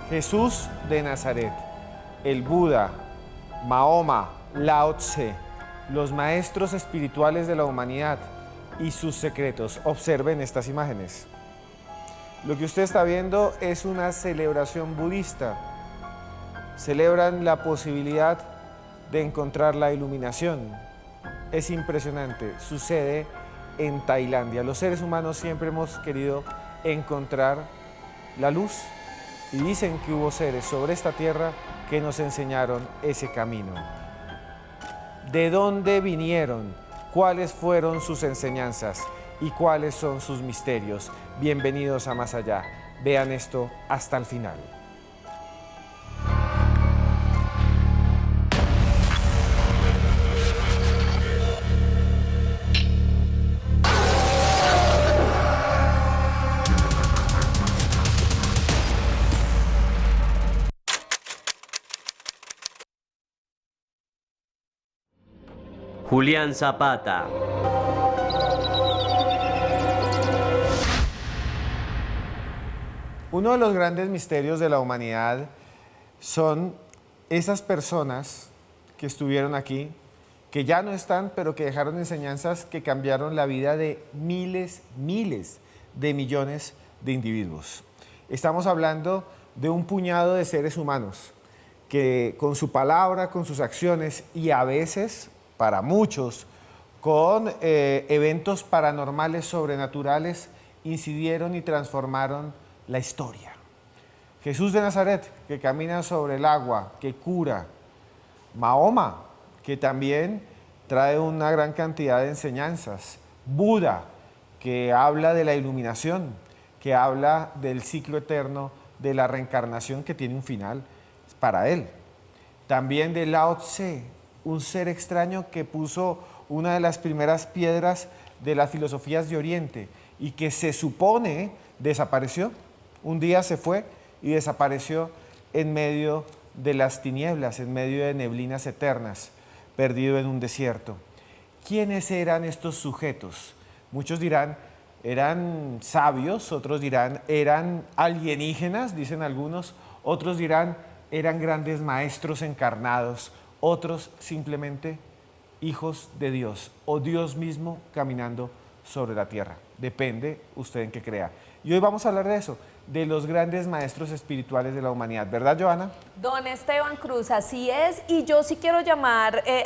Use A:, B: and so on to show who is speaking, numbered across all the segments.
A: Jesús de Nazaret, el Buda, Mahoma, Lao Tse, los maestros espirituales de la humanidad y sus secretos. Observen estas imágenes. Lo que usted está viendo es una celebración budista. Celebran la posibilidad de encontrar la iluminación. Es impresionante, sucede en Tailandia. Los seres humanos siempre hemos querido encontrar la luz y dicen que hubo seres sobre esta tierra que nos enseñaron ese camino. ¿De dónde vinieron? ¿Cuáles fueron sus enseñanzas? ¿Y cuáles son sus misterios? Bienvenidos a Más Allá. Vean esto hasta el final.
B: Julián Zapata.
A: Uno de los grandes misterios de la humanidad son esas personas que estuvieron aquí, que ya no están, pero que dejaron enseñanzas que cambiaron la vida de miles de millones de individuos. Estamos hablando de un puñado de seres humanos que con su palabra, con sus acciones y a veces, para muchos, con eventos paranormales, sobrenaturales, incidieron y transformaron la historia. Jesús de Nazaret, que camina sobre el agua, que cura. Mahoma, que también trae una gran cantidad de enseñanzas. Buda, que habla de la iluminación, que habla del ciclo eterno de la reencarnación que tiene un final para él. También de Lao Tse, un ser extraño que puso una de las primeras piedras de las filosofías de Oriente y que se supone desapareció. Un día se fue y desapareció en medio de las tinieblas, en medio de neblinas eternas, perdido en un desierto. ¿Quiénes eran estos sujetos? Muchos dirán, eran sabios, otros dirán, eran alienígenas, dicen algunos, otros dirán, eran grandes maestros encarnados, otros simplemente hijos de Dios o Dios mismo caminando sobre la tierra. Depende usted en qué crea. Y hoy vamos a hablar de eso, de los grandes maestros espirituales de la humanidad. ¿Verdad, Joana?
C: Don Esteban Cruz, así es. Y yo sí quiero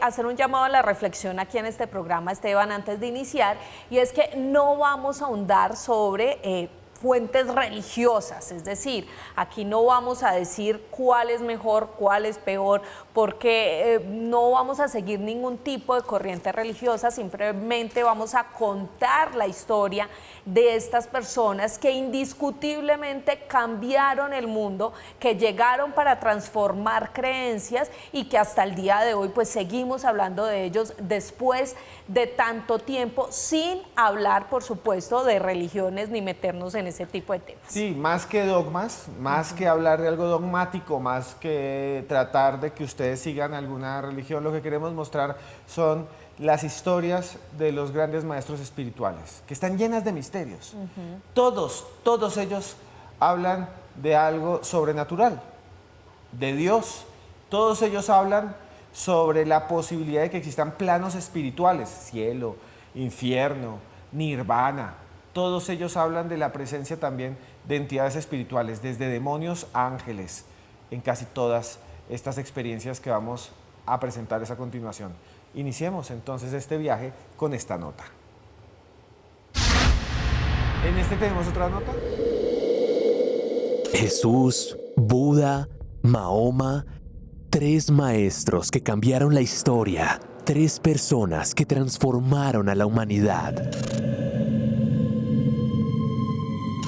C: hacer un llamado a la reflexión aquí en este programa, Esteban, antes de iniciar, y es que no vamos a ahondar sobre fuentes religiosas, es decir, aquí no vamos a decir cuál es mejor, cuál es peor, porque no vamos a seguir ningún tipo de corriente religiosa, simplemente vamos a contar la historia de estas personas que indiscutiblemente cambiaron el mundo, que llegaron para transformar creencias y que hasta el día de hoy pues seguimos hablando de ellos después de tanto tiempo, sin hablar, por supuesto, de religiones ni meternos en ese tipo de temas.
A: Sí, más que dogmas, más que hablar de algo dogmático, más que tratar de que ustedes sigan alguna religión, lo que queremos mostrar son las historias de los grandes maestros espirituales, que están llenas de misterios. Todos ellos hablan de algo sobrenatural, de Dios. Todos ellos hablan sobre la posibilidad de que existan planos espirituales, cielo, infierno, nirvana. Todos ellos hablan de la presencia también de entidades espirituales, desde demonios a ángeles, en casi todas estas experiencias que vamos a presentarles a continuación. Iniciemos entonces este viaje con esta nota. En este tenemos otra nota.
D: Jesús, Buda, Mahoma, 3 maestros que cambiaron la historia, 3 personas que transformaron a la humanidad.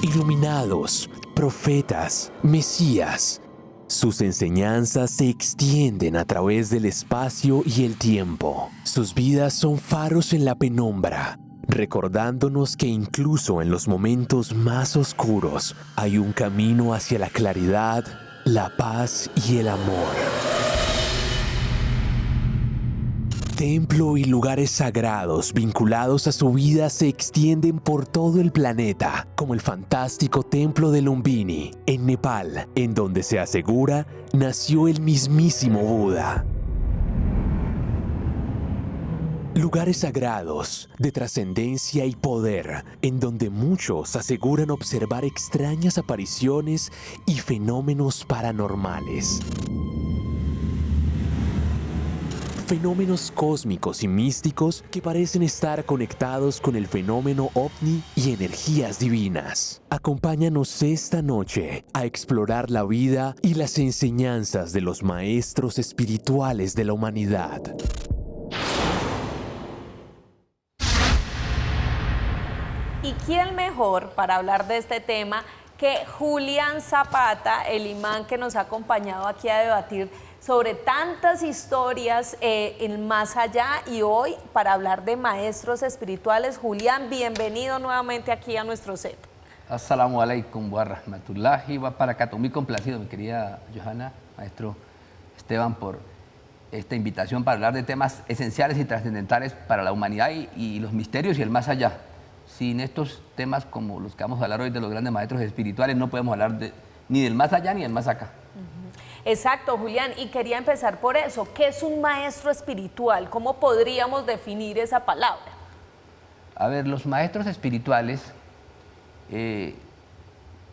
D: Iluminados, profetas, mesías. Sus enseñanzas se extienden a través del espacio y el tiempo. Sus vidas son faros en la penumbra, recordándonos que incluso en los momentos más oscuros hay un camino hacia la claridad, la paz y el amor. templo y lugares sagrados vinculados a su vida se extienden por todo el planeta, como el fantástico templo de Lumbini, en Nepal, en donde se asegura nació el mismísimo Buda. Lugares sagrados, de trascendencia y poder, en donde muchos aseguran observar extrañas apariciones y fenómenos paranormales. Fenómenos cósmicos y místicos que parecen estar conectados con el fenómeno ovni y energías divinas. Acompáñanos esta noche a explorar la vida y las enseñanzas de los maestros espirituales de la humanidad.
C: ¿Y quién mejor para hablar de este tema que Julián Zapata, el imán que nos ha acompañado aquí a debatir sobre tantas historias en Más Allá, y hoy para hablar de maestros espirituales? Julián, bienvenido nuevamente aquí a nuestro set.
E: Assalamu alaikum wa rahmatullahi wa barakatuh. Muy complacido, mi querida Johanna, maestro Esteban, por esta invitación para hablar de temas esenciales y trascendentales para la humanidad y los misterios y el más allá. Sin estos temas como los que vamos a hablar hoy de los grandes maestros espirituales, no podemos hablar ni del más allá ni del más acá.
C: Exacto, Julián, y quería empezar por eso. ¿Qué es un maestro espiritual? ¿Cómo podríamos definir esa palabra?
E: A ver, los maestros espirituales,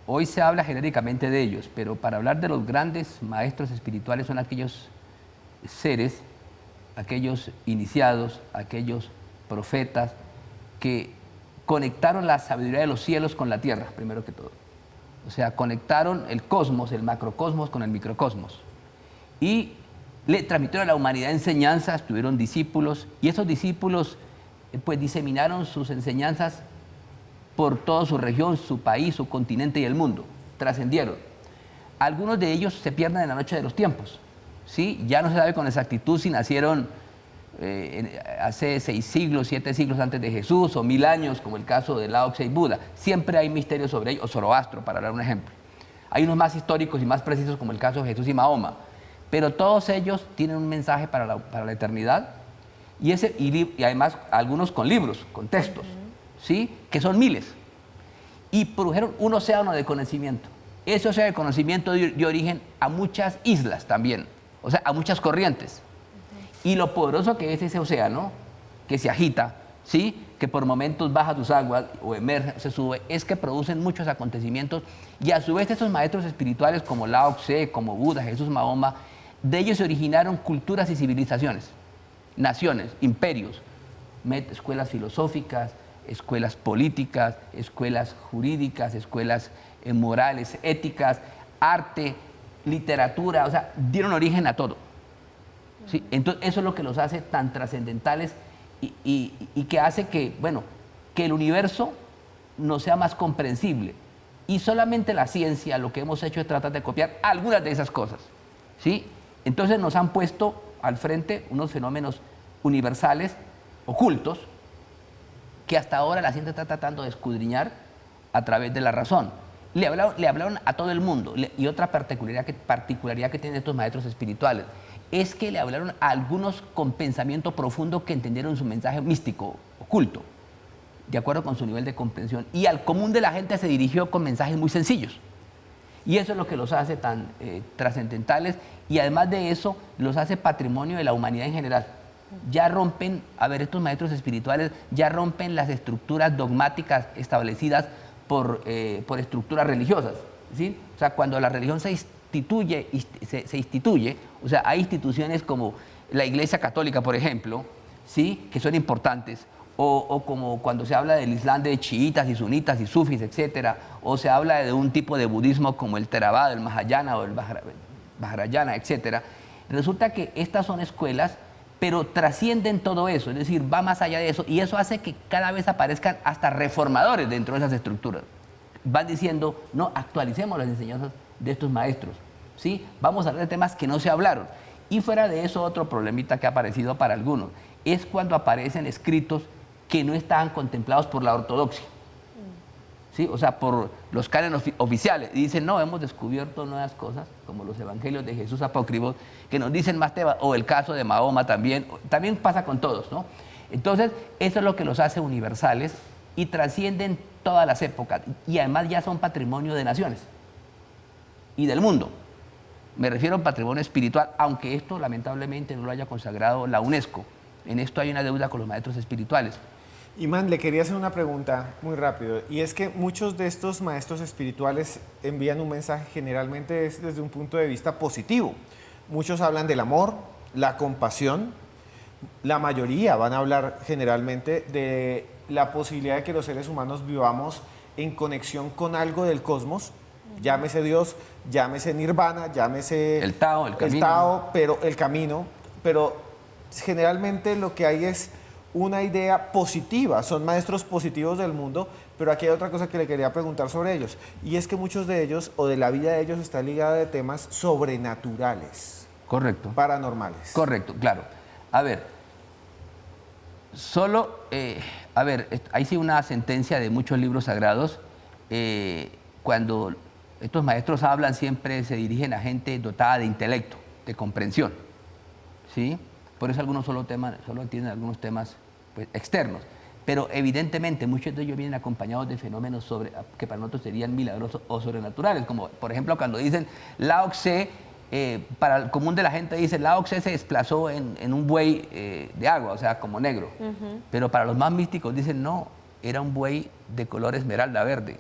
E: hoy se habla genéricamente de ellos, pero para hablar de los grandes maestros espirituales son aquellos seres, aquellos iniciados, aquellos profetas que conectaron la sabiduría de los cielos con la tierra, primero que todo. O sea, conectaron el cosmos, el macrocosmos con el microcosmos. Y le transmitieron a la humanidad enseñanzas, tuvieron discípulos, y esos discípulos pues diseminaron sus enseñanzas por toda su región, su país, su continente y el mundo. Trascendieron. Algunos de ellos se pierden en la noche de los tiempos, ¿sí? Ya no se sabe con exactitud si nacieron hace 6 siglos, 7 siglos antes de Jesús, o 1000 años, como el caso de Lao Tse y Buda. Siempre hay misterios sobre ellos, o Zoroastro, para dar un ejemplo. Hay unos más históricos y más precisos, como el caso de Jesús y Mahoma, pero todos ellos tienen un mensaje para la eternidad, y además algunos con libros, con textos, ¿sí? Que son miles, y produjeron un océano de conocimiento. Ese océano de conocimiento dio origen a muchas islas también, o sea, a muchas corrientes. Y lo poderoso que es ese océano, que se agita, ¿sí? Que por momentos baja sus aguas o emerge, se sube, es que producen muchos acontecimientos, y a su vez estos maestros espirituales como Lao Tse, como Buda, Jesús, Mahoma, de ellos se originaron culturas y civilizaciones, naciones, imperios, escuelas filosóficas, escuelas políticas, escuelas jurídicas, escuelas morales, éticas, arte, literatura, o sea, dieron origen a todo. ¿Sí? Entonces eso es lo que los hace tan trascendentales y que hace que, bueno, que el universo no sea más comprensible. Y solamente la ciencia lo que hemos hecho es tratar de copiar algunas de esas cosas, ¿sí? Entonces nos han puesto al frente unos fenómenos universales, ocultos, que hasta ahora la ciencia está tratando de escudriñar a través de la razón. Le hablaron a todo el mundo. Y otra particularidad que tienen estos maestros espirituales es que le hablaron a algunos con pensamiento profundo que entendieron su mensaje místico, oculto, de acuerdo con su nivel de comprensión. Y al común de la gente se dirigió con mensajes muy sencillos. Y eso es lo que los hace tan trascendentales, y además de eso los hace patrimonio de la humanidad en general. Ya rompen, estos maestros espirituales ya rompen las estructuras dogmáticas establecidas por estructuras religiosas, ¿sí? O sea, cuando la religión se instituye, o sea, hay instituciones como la Iglesia Católica, por ejemplo, ¿sí? Que son importantes, o como cuando se habla del Islam de chiitas y sunitas y sufis, etcétera, o se habla de un tipo de budismo como el Theravada, el Mahayana o el Vajrayana, etcétera. Resulta que estas son escuelas, pero trascienden todo eso, es decir, va más allá de eso, y eso hace que cada vez aparezcan hasta reformadores dentro de esas estructuras. Van diciendo, no, actualicemos las enseñanzas de estos maestros, ¿sí? Vamos a hablar de temas que no se hablaron. Y fuera de eso, otro problemita que ha aparecido para algunos es cuando aparecen escritos que no estaban contemplados por la ortodoxia. ¿sí? O sea, por los cánones oficiales. Y dicen, no, hemos descubierto nuevas cosas, como los evangelios de Jesús apócrifos, que nos dicen más temas, o el caso de Mahoma también pasa con todos, ¿no? Entonces, eso es lo que los hace universales y trascienden todas las épocas, y además ya son patrimonio de naciones y del mundo. Me refiero a un patrimonio espiritual, aunque esto lamentablemente no lo haya consagrado la UNESCO. En esto hay una deuda con los maestros espirituales.
A: Imán, le quería hacer una pregunta muy rápido, y es que muchos de estos maestros espirituales envían un mensaje generalmente desde un punto de vista positivo. Muchos hablan del amor, la compasión, la mayoría van a hablar generalmente de la posibilidad de que los seres humanos vivamos en conexión con algo del cosmos, llámese Dios, llámese Nirvana, llámese
E: el Tao, el camino.
A: El camino, pero generalmente lo que hay es una idea positiva, son maestros positivos del mundo, pero aquí hay otra cosa que le quería preguntar sobre ellos, y es que muchos de ellos, o de la vida de ellos, está ligada de temas sobrenaturales.
E: Correcto.
A: Paranormales.
E: Correcto, claro. A ver, hay sí una sentencia de muchos libros sagrados, cuando estos maestros hablan siempre se dirigen a gente dotada de intelecto, de comprensión, ¿sí? Por eso algunos solo entienden algunos temas pues, externos. Pero evidentemente muchos de ellos vienen acompañados de fenómenos que para nosotros serían milagrosos o sobrenaturales. Como por ejemplo cuando dicen Lao Tse, para el común de la gente dice Lao Tse se desplazó en un buey de agua, o sea, como negro. Pero para los más místicos dicen no, era un buey de color esmeralda verde.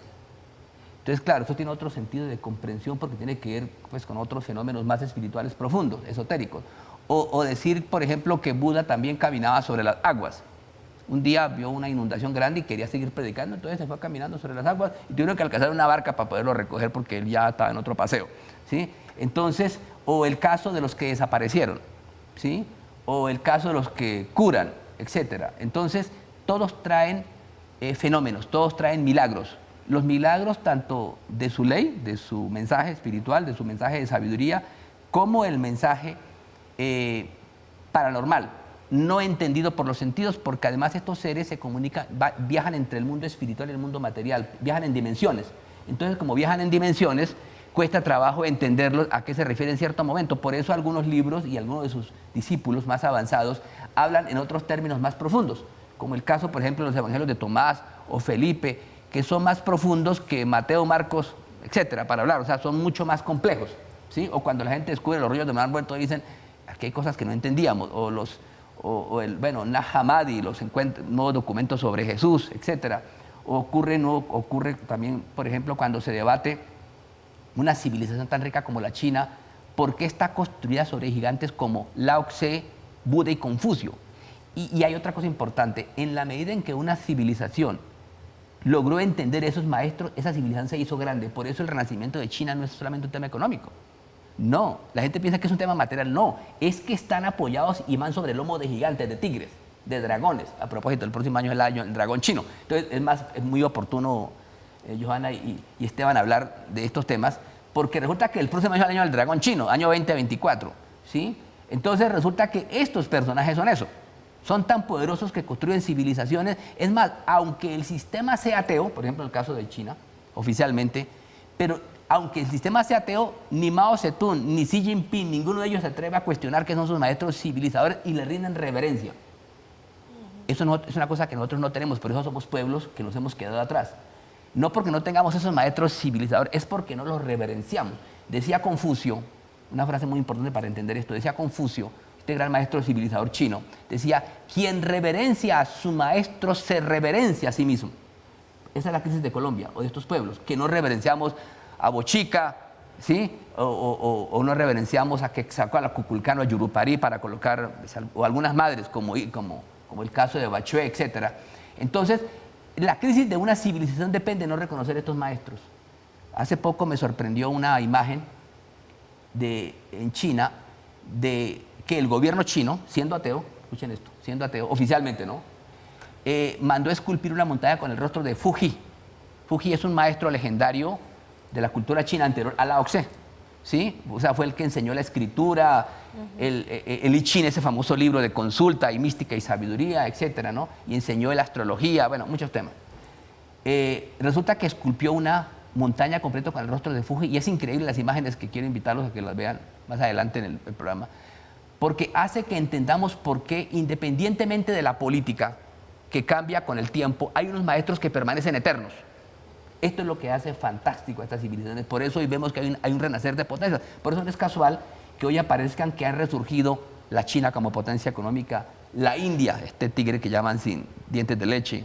E: Entonces, claro, eso tiene otro sentido de comprensión porque tiene que ver pues, con otros fenómenos más espirituales profundos, esotéricos. O decir, por ejemplo, que Buda también caminaba sobre las aguas. Un día vio una inundación grande y quería seguir predicando, entonces se fue caminando sobre las aguas y tuvieron que alcanzar una barca para poderlo recoger porque él ya estaba en otro paseo, ¿sí? Entonces, o el caso de los que desaparecieron, ¿sí? O el caso de los que curan, etcétera. Entonces, todos traen fenómenos, todos traen milagros. Los milagros tanto de su ley, de su mensaje espiritual, de su mensaje de sabiduría, como el mensaje paranormal, no entendido por los sentidos, porque además estos seres se comunican, viajan entre el mundo espiritual y el mundo material, viajan en dimensiones. Entonces, como viajan en dimensiones, cuesta trabajo entenderlos a qué se refiere en cierto momento. Por eso algunos libros y algunos de sus discípulos más avanzados hablan en otros términos más profundos, como el caso, por ejemplo, de los evangelios de Tomás o Felipe, que son más profundos que Mateo, Marcos, etcétera, para hablar, o sea, son mucho más complejos, ¿sí? O cuando la gente descubre los rollos de Mar Muerto dicen, aquí hay cosas que no entendíamos, o el Nag Hammadi, los nuevos documentos sobre Jesús, etcétera. Ocurre también, por ejemplo, cuando se debate una civilización tan rica como la China, ¿por qué está construida sobre gigantes como Lao Tse, Buda y Confucio? Y hay otra cosa importante, en la medida en que una civilización logró entender esos maestros, esa civilización se hizo grande. Por eso el renacimiento de China no es solamente un tema económico. No, la gente piensa que es un tema material. No, es que están apoyados y van sobre el lomo de gigantes, de tigres, de dragones. A propósito, el próximo año es el año del dragón chino. Entonces, es muy oportuno, Johanna y Esteban, hablar de estos temas, porque resulta que el próximo año es el año del dragón chino, año 2024, ¿sí? Entonces, resulta que estos personajes son eso. Son tan poderosos que construyen civilizaciones. Es más, aunque el sistema sea ateo, por ejemplo, en el caso de China, oficialmente, pero aunque el sistema sea ateo, ni Mao Zedong, ni Xi Jinping, ninguno de ellos se atreve a cuestionar que son sus maestros civilizadores y le rinden reverencia. Eso no, es una cosa que nosotros no tenemos, por eso somos pueblos que nos hemos quedado atrás. No porque no tengamos esos maestros civilizadores, es porque no los reverenciamos. Decía Confucio, una frase muy importante para entender esto, decía Confucio, este gran maestro civilizador chino, decía, quien reverencia a su maestro se reverencia a sí mismo. Esa es la crisis de Colombia o de estos pueblos, que no reverenciamos a Bochica, ¿sí? O no reverenciamos a Quetzalcóatl, a Cuculcano, a Yurupari para colocar, o algunas madres, como el caso de Bachué, etc. Entonces, la crisis de una civilización depende de no reconocer estos maestros. Hace poco me sorprendió una imagen en China de que el gobierno chino, siendo ateo, escuchen esto, siendo ateo, oficialmente, ¿no? Mandó esculpir una montaña con el rostro de Fuji. Fuji es un maestro legendario de la cultura china anterior a Lao Tse, ¿sí? O sea, fue el que enseñó la escritura, el I Ching, ese famoso libro de consulta y mística y sabiduría, etcétera, ¿no? Y enseñó la astrología, bueno, muchos temas. resulta que esculpió una montaña completa con el rostro de Fuji y es increíble las imágenes que quiero invitarlos a que las vean más adelante en el programa, porque hace que entendamos por qué, independientemente de la política que cambia con el tiempo, hay unos maestros que permanecen eternos. Esto es lo que hace fantástico a estas civilizaciones. Por eso hoy vemos que hay un renacer de potencias. Por eso no es casual que hoy aparezcan que han resurgido la China como potencia económica, la India, este tigre que llaman sin dientes de leche,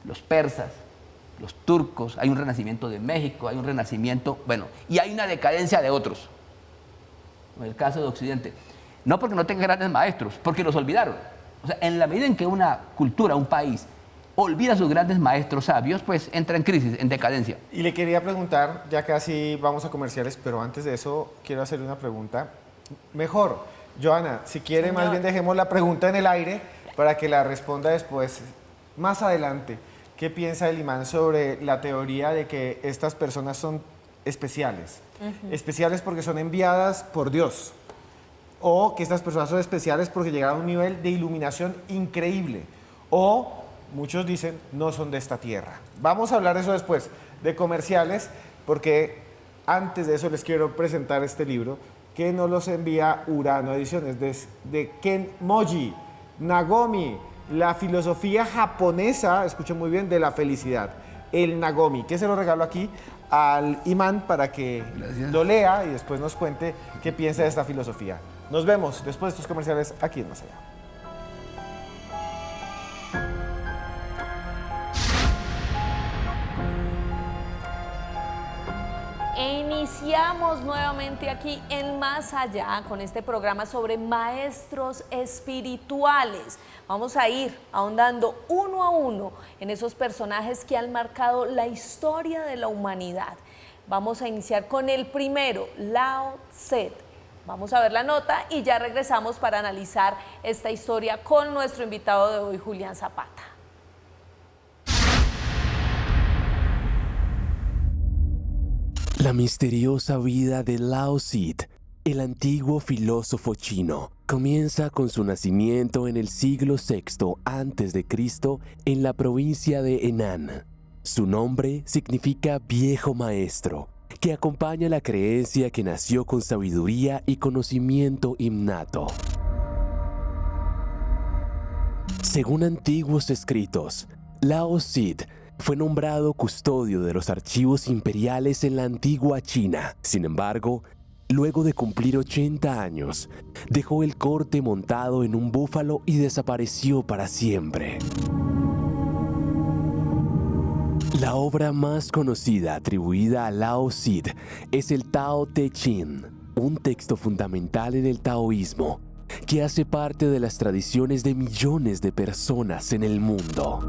E: los persas, los turcos, hay un renacimiento de México, hay un renacimiento, bueno, y hay una decadencia de otros. En el caso de Occidente. No porque no tengan grandes maestros, porque los olvidaron. O sea, en la medida en que una cultura, un país, olvida a sus grandes maestros sabios, pues entra en crisis, en decadencia.
A: Y le quería preguntar, ya casi vamos a comerciales, pero antes de eso quiero hacerle una pregunta. Mejor, Joana, si quiere,
C: Señor.
A: más bien dejemos la pregunta en el aire para que la responda después, más adelante. ¿Qué piensa el imán sobre la teoría de que estas personas son especiales? Especiales porque son enviadas por Dios. O que estas personas son especiales porque llegaron a un nivel de iluminación increíble. O, muchos dicen, no son de esta tierra. Vamos a hablar de eso después, de comerciales, porque antes de eso les quiero presentar este libro que nos los envía Urano Ediciones, de Ken Moji, Nagomi, la filosofía japonesa, escuchen muy bien, de la felicidad, el Nagomi, que se lo regalo aquí al imán para que lo lea y después nos cuente qué piensa de esta filosofía. Nos vemos después de estos comerciales aquí en Más Allá.
C: Iniciamos nuevamente aquí en Más Allá con este programa sobre maestros espirituales. Vamos a ir ahondando uno a uno en esos personajes que han marcado la historia de la humanidad. Vamos a iniciar con el primero, Lao Tse. Vamos a ver la nota y ya regresamos para analizar esta historia con nuestro invitado de hoy, Julián Zapata.
D: La misteriosa vida de Lao Tse, el antiguo filósofo chino, comienza con su nacimiento en el siglo VI a.C. en la provincia de Henan. Su nombre significa viejo maestro, que acompaña la creencia que nació con sabiduría y conocimiento innato. Según antiguos escritos, Lao Tse fue nombrado custodio de los archivos imperiales en la antigua China. Sin embargo, luego de cumplir 80 años, dejó el corte montado en un búfalo y desapareció para siempre. La obra más conocida atribuida a Lao Tse es el Tao Te Ching, un texto fundamental en el taoísmo que hace parte de las tradiciones de millones de personas en el mundo.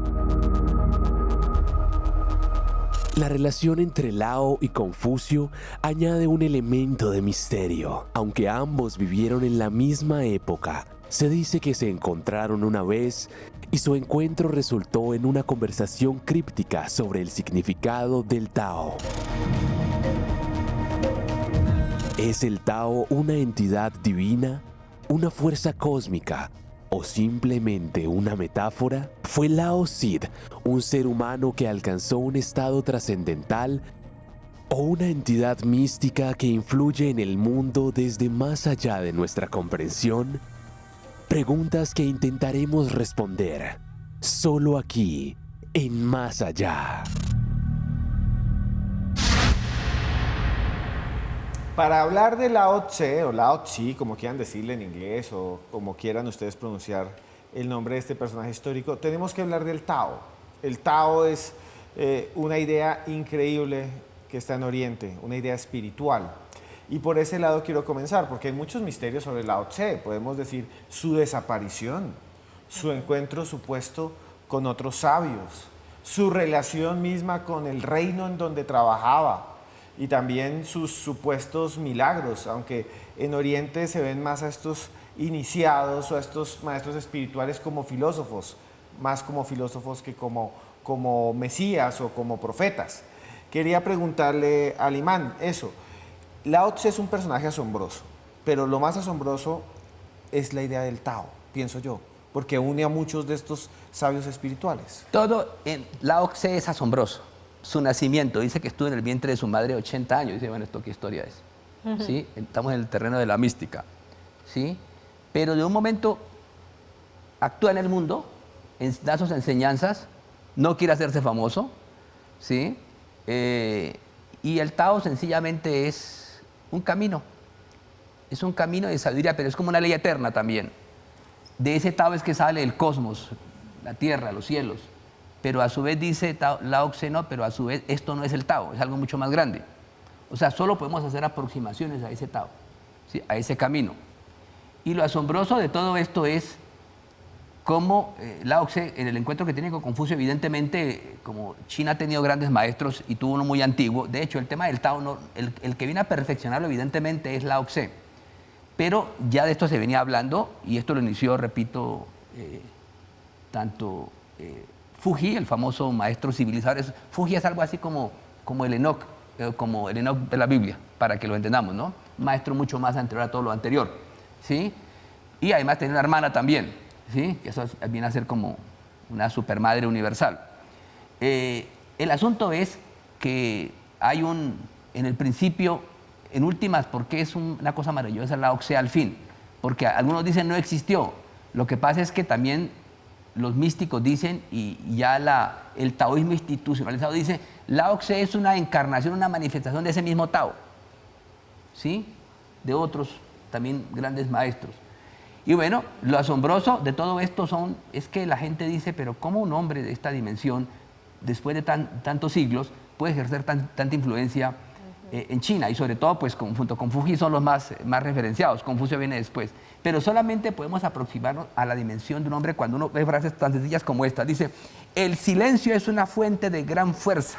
D: La relación entre Lao y Confucio añade un elemento de misterio. Aunque ambos vivieron en la misma época, se dice que se encontraron una vez y su encuentro resultó en una conversación críptica sobre el significado del Tao. ¿Es el Tao una entidad divina, una fuerza cósmica o simplemente una metáfora? ¿Fue Lao Tse un ser humano que alcanzó un estado trascendental o una entidad mística que influye en el mundo desde más allá de nuestra comprensión? Preguntas que intentaremos responder solo aquí, en Más Allá.
A: Para hablar de Lao Tse o Lao Tse, como quieran decirle en inglés o como quieran ustedes pronunciar el nombre de este personaje histórico, tenemos que hablar del Tao. El Tao es una idea increíble que está en Oriente, una idea espiritual. Y por ese lado quiero comenzar, porque hay muchos misterios sobre Lao Tse. Podemos decir su desaparición, su encuentro supuesto con otros sabios, su relación misma con el reino en donde trabajaba y también sus supuestos milagros, aunque en Oriente se ven más a estos iniciados o a estos maestros espirituales como filósofos, más como filósofos que como mesías o como profetas. Quería preguntarle al imán eso. Lao Tse es un personaje asombroso, pero lo más asombroso es la idea del Tao, pienso yo. porque une a muchos de estos sabios espirituales.
E: Todo en Lao Tse es asombroso. Su nacimiento, dice que estuvo en el vientre de su madre 80 años. Dice, bueno, ¿esto qué historia es? ¿Sí? Estamos en el terreno de la mística. ¿Sí? Pero de un momento actúa en el mundo, da sus enseñanzas, no quiere hacerse famoso. ¿Sí? Y el Tao sencillamente es un camino. Es un camino de sabiduría, pero es como una ley eterna también. De ese Tao es que sale el cosmos, la tierra, los cielos. Pero a su vez dice Lao Tse, no, pero a su vez esto no es el Tao, es algo mucho más grande. O sea, solo podemos hacer aproximaciones a ese Tao, ¿sí? A ese camino. Y lo asombroso de todo esto es cómo Lao Tse, en el encuentro que tiene con Confucio, evidentemente, como China ha tenido grandes maestros y tuvo uno muy antiguo, de hecho, el tema del Tao, no, el que viene a perfeccionarlo, evidentemente, es Lao Tse. Pero ya de esto se venía hablando, y esto lo inició, repito, tanto Fuji, el famoso maestro civilizador. Fuji es algo así como el Enoch de la Biblia, para que lo entendamos, ¿no? Maestro mucho más anterior a todo lo anterior, ¿sí? Y además tenía una hermana también, ¿sí? Que eso viene a ser como una supermadre universal. El asunto es que hay en el principio, en últimas, porque es una cosa maravillosa Lao Tse al fin, porque algunos dicen no existió. Lo que pasa es que también los místicos dicen, y ya el taoísmo institucionalizado dice, Lao Tse es una encarnación, una manifestación de ese mismo Tao, ¿sí? De otros también grandes maestros. Y bueno, lo asombroso de todo esto es que la gente dice, pero ¿cómo un hombre de esta dimensión, después de tantos siglos, puede ejercer tanta influencia en China? Y sobre todo, pues junto con Fuji son los más referenciados. Confucio viene después. Pero solamente podemos aproximarnos a la dimensión de un hombre cuando uno ve frases tan sencillas como esta. Dice, el silencio es una fuente de gran fuerza.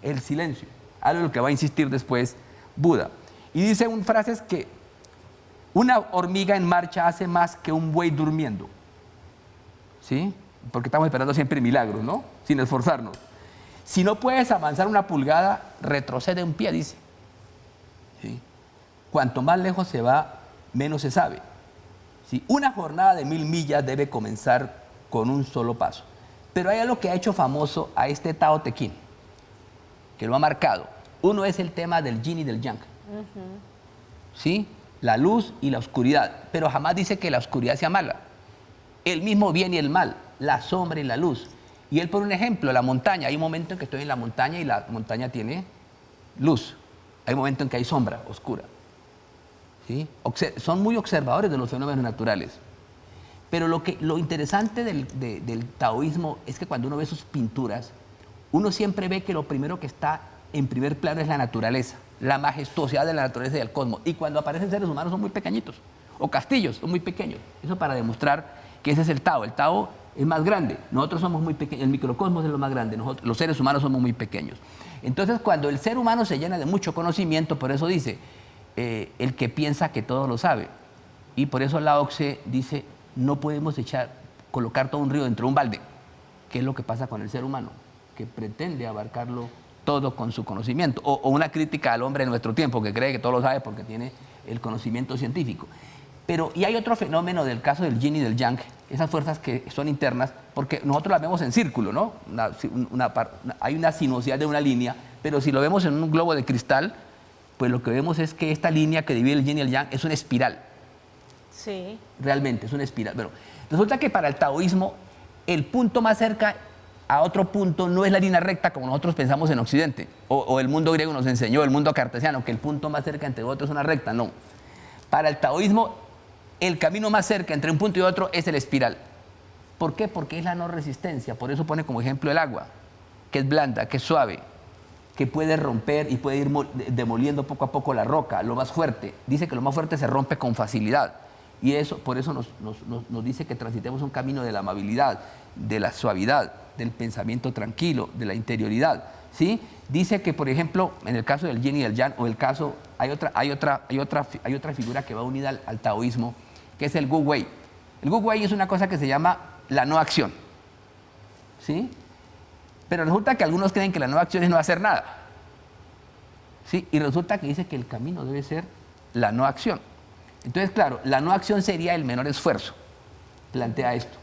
E: El silencio. Algo en lo que va a insistir después Buda. Y dice frases que una hormiga en marcha hace más que un buey durmiendo. ¿Sí? Porque estamos esperando siempre milagros, ¿no? Sin esforzarnos. Si no puedes avanzar una pulgada, retrocede un pie, dice. ¿Sí? Cuanto más lejos se va, menos se sabe. ¿Sí? Una jornada de 1000 millas debe comenzar con un solo paso. Pero hay algo que ha hecho famoso a este Tao Te Ching, que lo ha marcado. Uno es el tema del yin y del yang. ¿Sí? La luz y la oscuridad. Pero jamás dice que la oscuridad sea mala. El mismo bien y el mal, la sombra y la luz. Y él pone un ejemplo, la montaña. Hay un momento en que estoy en la montaña y la montaña tiene luz. Hay un momento en que hay sombra, oscura. ¿Sí? Son muy observadores de los fenómenos naturales. Pero lo interesante del taoísmo es que cuando uno ve sus pinturas, uno siempre ve que lo primero que está en primer plano es la naturaleza, la majestuosidad de la naturaleza y del cosmos. Y cuando aparecen seres humanos son muy pequeñitos, o castillos son muy pequeños. Eso para demostrar que ese es el Tao. El Tao es más grande, nosotros somos muy pequeños, el microcosmos es lo más grande, nosotros, los seres humanos somos muy pequeños. Entonces, cuando el ser humano se llena de mucho conocimiento, por eso dice, el que piensa que todo lo sabe. Y por eso Lao Tse dice, no podemos colocar todo un río dentro de un balde, que es lo que pasa con el ser humano, que pretende abarcarlo todo con su conocimiento, o una crítica al hombre de nuestro tiempo, que cree que todo lo sabe porque tiene el conocimiento científico. Y hay otro fenómeno del caso del yin y del yang, esas fuerzas que son internas, porque nosotros las vemos en círculo, ¿no? Hay una sinuosidad de una línea, pero si lo vemos en un globo de cristal, pues lo que vemos es que esta línea que divide el yin y el yang es una espiral.
C: Sí.
E: Realmente, es una espiral. Pero resulta que para el taoísmo, el punto más cerca a otro punto no es la línea recta como nosotros pensamos en Occidente, o el mundo griego nos enseñó, el mundo cartesiano, que el punto más cerca entre otros es una recta. No. Para el taoísmo, el camino más cerca entre un punto y otro es el espiral. ¿Por qué? Porque es la no resistencia. Por eso pone como ejemplo el agua, que es blanda, que es suave, que puede romper y puede ir demoliendo poco a poco la roca, lo más fuerte. Dice que lo más fuerte se rompe con facilidad. Y por eso nos dice que transitemos un camino de la amabilidad, de la suavidad, del pensamiento tranquilo, de la interioridad. ¿Sí? Dice que, por ejemplo, en el caso del yin y del yang, o el caso, hay otra figura que va unida al taoísmo, que es el Wu Wei. El Wu Wei es una cosa que se llama la no acción. ¿Sí? Pero resulta que algunos creen que la no acción es no hacer nada. ¿Sí? Y resulta que dice que el camino debe ser la no acción. Entonces, claro, la no acción sería el menor esfuerzo. plantea esto.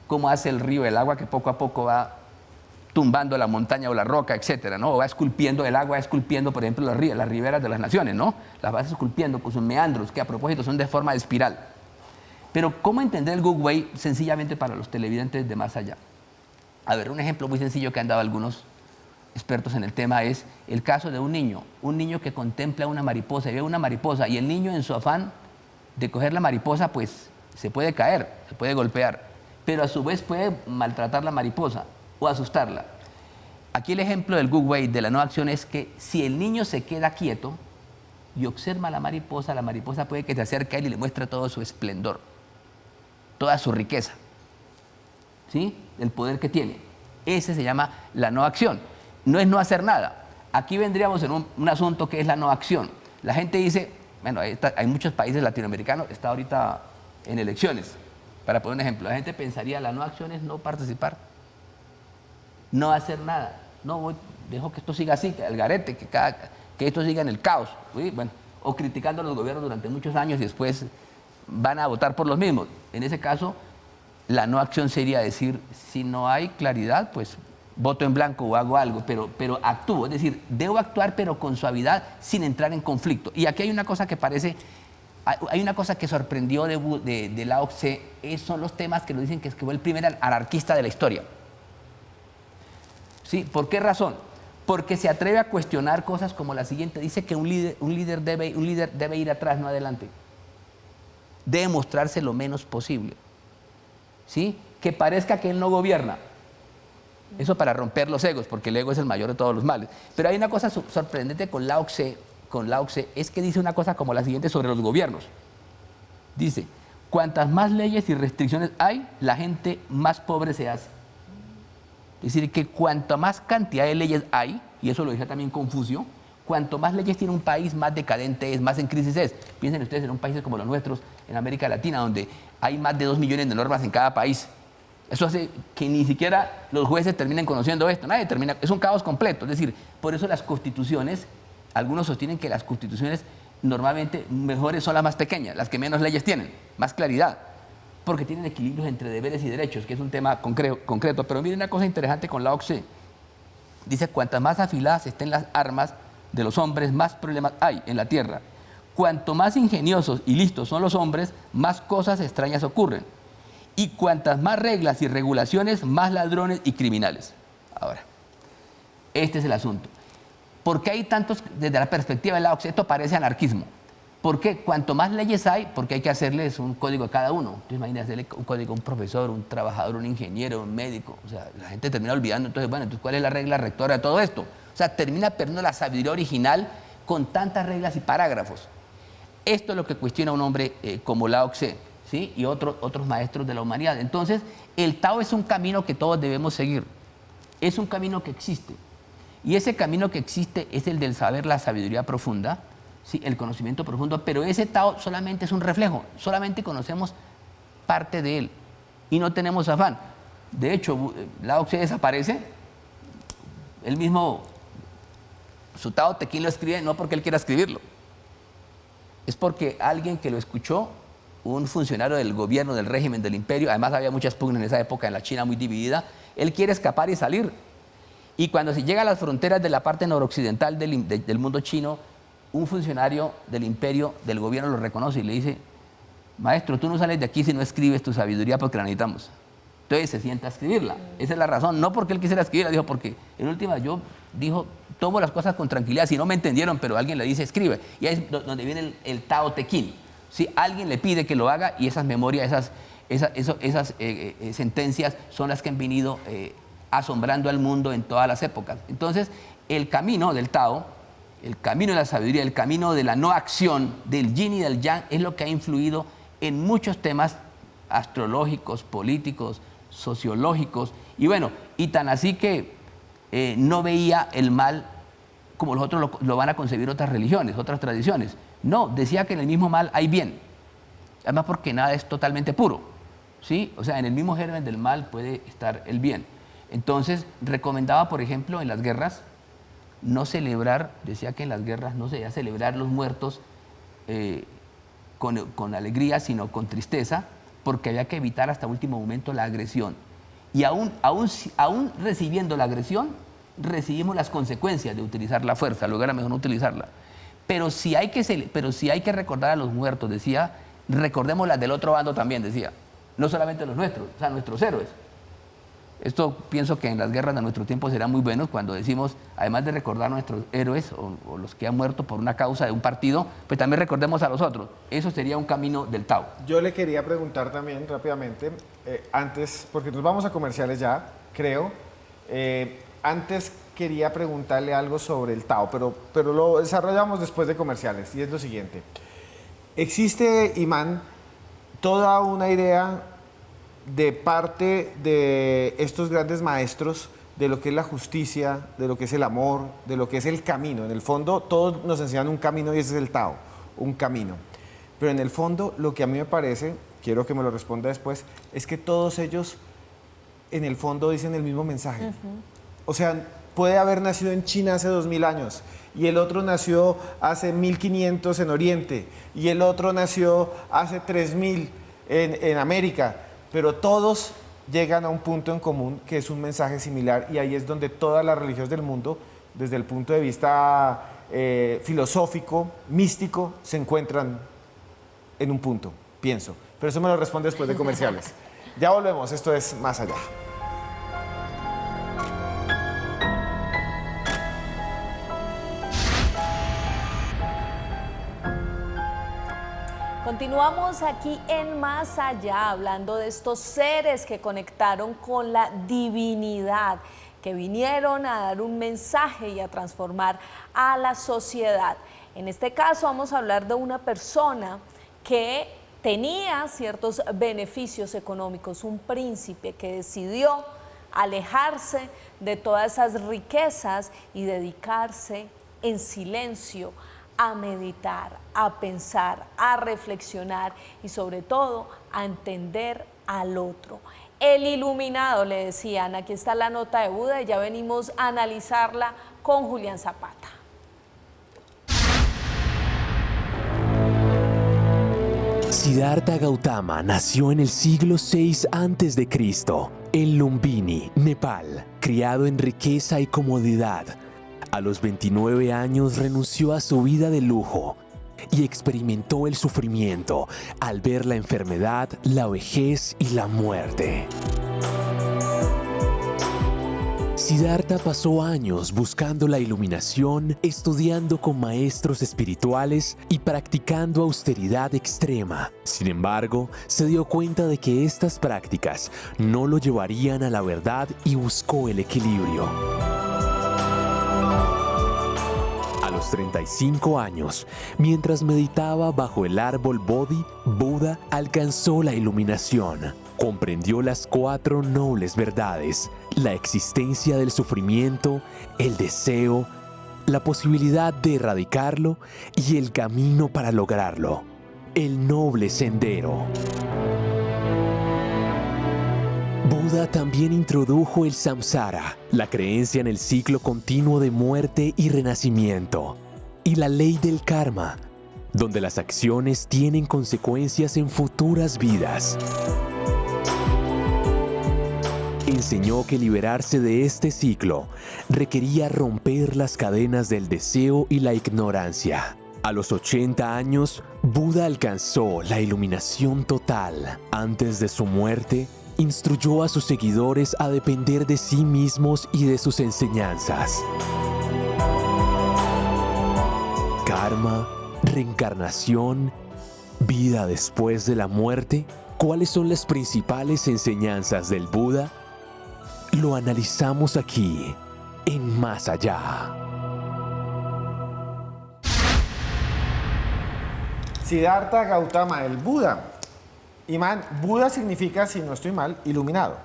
E: Cómo hace el río el agua que poco a poco va tumbando la montaña o la roca, etcétera, ¿no? O va esculpiendo el agua, va esculpiendo, por ejemplo, las riberas de las naciones, ¿no? Las va esculpiendo con sus meandros, que a propósito son de forma de espiral. Pero, ¿cómo entender el Gu-wei sencillamente para los televidentes de más allá? A ver, un ejemplo muy sencillo que han dado algunos expertos en el tema es el caso de un niño que contempla una mariposa y ve una mariposa y el niño en su afán de coger la mariposa, pues se puede caer, se puede golpear, pero a su vez puede maltratar la mariposa o asustarla. Aquí el ejemplo del Gu-wei, de la no acción, es que si el niño se queda quieto y observa a la mariposa puede que se acerque a él y le muestre todo su esplendor, toda su riqueza, ¿sí? El poder que tiene. Ese se llama la no acción. No es no hacer nada. Aquí vendríamos en un asunto que es la no acción. La gente dice, bueno, hay muchos países latinoamericanos, está ahorita en elecciones. Para poner un ejemplo, la gente pensaría, la no acción es no participar, no hacer nada. No, dejo que esto siga así, que el garete, que esto siga en el caos. ¿Sí? Bueno, o criticando a los gobiernos durante muchos años y después van a votar por los mismos. En ese caso, la no acción sería decir, si no hay claridad, pues voto en blanco o hago algo, pero actúo. Es decir, debo actuar pero con suavidad, sin entrar en conflicto. Y aquí hay una cosa que hay una cosa que sorprendió de Lao Tse, son los temas que nos dicen que fue el primer anarquista de la historia. ¿Sí? ¿Por qué razón? Porque se atreve a cuestionar cosas como la siguiente. Dice que un líder debe ir atrás, no adelante. Debe mostrarse lo menos posible. ¿Sí? Que parezca que él no gobierna. Eso para romper los egos, porque el ego es el mayor de todos los males. Pero hay una cosa sorprendente con Lao Tse, es que dice una cosa como la siguiente sobre los gobiernos. Dice, cuantas más leyes y restricciones hay, la gente más pobre se hace. Es decir, que cuanto más cantidad de leyes hay, y eso lo decía también Confucio, cuanto más leyes tiene un país, más decadente es, más en crisis es. Piensen ustedes en un país como los nuestros, en América Latina, donde hay más de 2 millones de normas en cada país. Eso hace que ni siquiera los jueces terminen conociendo esto. Nadie termina, es un caos completo. Es decir, por eso las constituciones, algunos sostienen que las constituciones normalmente mejores son las más pequeñas, las que menos leyes tienen, más claridad, porque tienen equilibrios entre deberes y derechos, que es un tema concreto. Pero miren una cosa interesante con Lao Tse. Dice, cuantas más afiladas estén las armas de los hombres, más problemas hay en la tierra. Cuanto más ingeniosos y listos son los hombres, más cosas extrañas ocurren. Y cuantas más reglas y regulaciones, más ladrones y criminales. Ahora, este es el asunto. ¿Por qué hay tantos, desde la perspectiva de Lao Tse, esto parece anarquismo? Porque cuanto más leyes hay, porque hay que hacerles un código a cada uno. Entonces, imagínate hacerle un código a un profesor, un trabajador, un ingeniero, un médico. O sea, la gente termina olvidando. Entonces, bueno, entonces, ¿cuál es la regla rectora de todo esto? O sea, termina perdiendo la sabiduría original con tantas reglas y parágrafos. Esto es lo que cuestiona un hombre como Lao Tse, ¿sí? Y otros maestros de la humanidad. Entonces, el Tao es un camino que todos debemos seguir. Es un camino que existe. Y ese camino que existe es el del saber, la sabiduría profunda, ¿sí? El conocimiento profundo, pero ese Tao solamente es un reflejo, solamente conocemos parte de él y no tenemos afán. De hecho, Lao Tse desaparece, él mismo, su Tao Te Ching lo escribe no porque él quiera escribirlo, es porque alguien que lo escuchó, un funcionario del gobierno, del régimen, del imperio, además había muchas pugnas en esa época, en la China muy dividida, él quiere escapar y salir. Y cuando se llega a las fronteras de la parte noroccidental del mundo chino, un funcionario del imperio, del gobierno, lo reconoce y le dice, maestro, tú no sales de aquí si no escribes tu sabiduría porque la necesitamos. Entonces se sienta a escribirla. Esa es la razón, no porque él quisiera escribirla, dijo, porque en última dijo, tomo las cosas con tranquilidad, si no me entendieron, pero alguien le dice, escribe. Y ahí es donde viene el Tao Te Ching. Si alguien le pide que lo haga y esas memorias, esas sentencias son las que han venido asombrando al mundo en todas las épocas. Entonces, el camino del Tao, el camino de la sabiduría, el camino de la no acción, del yin y del yang, es lo que ha influido en muchos temas astrológicos, políticos, sociológicos, y bueno, y tan así que no veía el mal como los otros lo van a concebir otras religiones, otras tradiciones. No, decía que en el mismo mal hay bien, además porque nada es totalmente puro, ¿sí? O sea, en el mismo germen del mal puede estar el bien. Entonces, recomendaba, por ejemplo, en las guerras, no celebrar, decía que en las guerras no se debía celebrar los muertos con alegría, sino con tristeza, porque había que evitar hasta último momento la agresión. Y aún recibiendo la agresión, recibimos las consecuencias de utilizar la fuerza, luego era mejor no utilizarla. Pero si hay que recordar a los muertos, decía, recordemos las del otro bando también, decía, no solamente los nuestros, o sea, nuestros héroes. Esto pienso que en las guerras de nuestro tiempo será muy bueno cuando decimos, además de recordar a nuestros héroes o los que han muerto por una causa de un partido, pues también recordemos a los otros. Eso sería un camino del Tao.
A: Yo le quería preguntar también rápidamente, antes, porque nos vamos a comerciales ya, creo, antes quería preguntarle algo sobre el Tao, pero lo desarrollamos después de comerciales, y es lo siguiente. Existe, Imán, toda una idea de parte de estos grandes maestros de lo que es la justicia, de lo que es el amor, de lo que es el camino. En el fondo, todos nos enseñan un camino y ese es el Tao, un camino. Pero en el fondo, lo que a mí me parece, quiero que me lo responda después, es que todos ellos, en el fondo, dicen el mismo mensaje. O sea, puede haber nacido en China hace 2000 años y el otro nació hace 1500 en Oriente y el otro nació hace 3000 en América, pero todos llegan a un punto en común que es un mensaje similar, y ahí es donde todas las religiones del mundo, desde el punto de vista filosófico, místico, se encuentran en un punto, pienso. Pero eso me lo responde después de comerciales. Ya volvemos, esto es Más Allá.
C: Continuamos aquí en Más Allá, hablando de estos seres que conectaron con la divinidad, que vinieron a dar un mensaje y a transformar a la sociedad. En este caso vamos a hablar de una persona que tenía ciertos beneficios económicos, un príncipe que decidió alejarse de todas esas riquezas y dedicarse en silencio a meditar, a pensar, a reflexionar y sobre todo a entender al otro. El iluminado, le decían, aquí está la nota de Buda y ya venimos a analizarla con Julián Zapata.
D: Siddhartha Gautama nació en el siglo VI a.C., en Lumbini, Nepal, criado en riqueza y comodidad. A los 29 años renunció a su vida de lujo y experimentó el sufrimiento al ver la enfermedad, la vejez y la muerte. Siddhartha pasó años buscando la iluminación, estudiando con maestros espirituales y practicando austeridad extrema. Sin embargo, se dio cuenta de que estas prácticas no lo llevarían a la verdad y buscó el equilibrio. A los 35 años, mientras meditaba bajo el árbol Bodhi, Buda alcanzó la iluminación. Comprendió las 4 nobles verdades: la existencia del sufrimiento, el deseo, la posibilidad de erradicarlo y el camino para lograrlo, el noble sendero. Buda también introdujo el samsara, la creencia en el ciclo continuo de muerte y renacimiento, y la ley del karma, donde las acciones tienen consecuencias en futuras vidas. Enseñó que liberarse de este ciclo requería romper las cadenas del deseo y la ignorancia. A los 80 años, Buda alcanzó la iluminación total. Antes de su muerte, instruyó a sus seguidores a depender de sí mismos y de sus enseñanzas. Karma, reencarnación, vida después de la muerte. ¿Cuáles son las principales enseñanzas del Buda? Lo analizamos aquí, en Más Allá.
A: Siddhartha Gautama, el Buda. Imán, Buda significa, si no estoy mal, iluminado.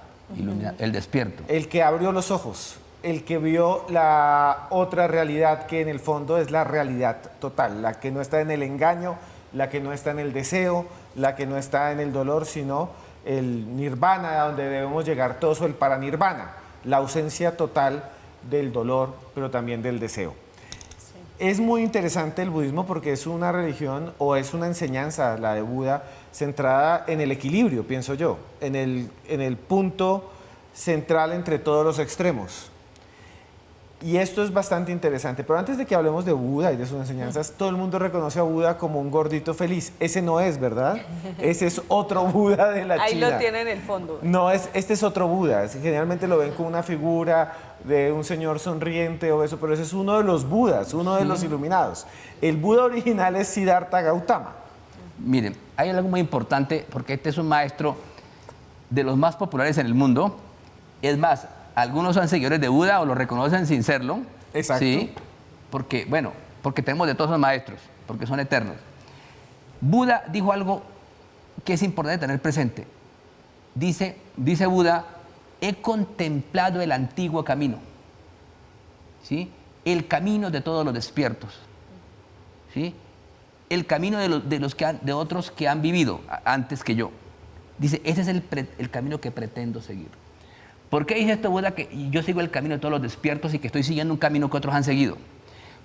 E: El despierto.
A: El que abrió los ojos, el que vio la otra realidad que en el fondo es la realidad total, la que no está en el engaño, la que no está en el deseo, la que no está en el dolor, sino el nirvana, a donde debemos llegar todos, o el paranirvana, la ausencia total del dolor, pero también del deseo. Es muy interesante el budismo porque es una religión o es una enseñanza, la de Buda, centrada en el equilibrio, pienso yo, en el punto central entre todos los extremos. Y esto es bastante interesante, pero antes de que hablemos de Buda y de sus enseñanzas, todo el mundo reconoce a Buda como un gordito feliz. Ese no es, ¿verdad? Ese es otro Buda de la
C: Ahí
A: China.
C: lo tiene en el fondo.
A: No, este es otro Buda. Generalmente lo ven como una figura de un señor sonriente o eso, pero ese es uno de los Budas, uno de los iluminados. El Buda original es Siddhartha Gautama.
E: Miren, hay algo muy importante porque este es un maestro de los más populares en el mundo. Es más, algunos son seguidores de Buda o lo reconocen sin serlo.
A: Exacto.
E: Sí, porque tenemos de todos los maestros, porque son eternos. Buda dijo algo que es importante tener presente. Dice Buda, he contemplado el antiguo camino, ¿sí? El camino de todos los despiertos, ¿sí? El camino de otros que han vivido antes que yo. Dice, ese es el camino que pretendo seguir. ¿Por qué dice esto Buda que yo sigo el camino de todos los despiertos y que estoy siguiendo un camino que otros han seguido?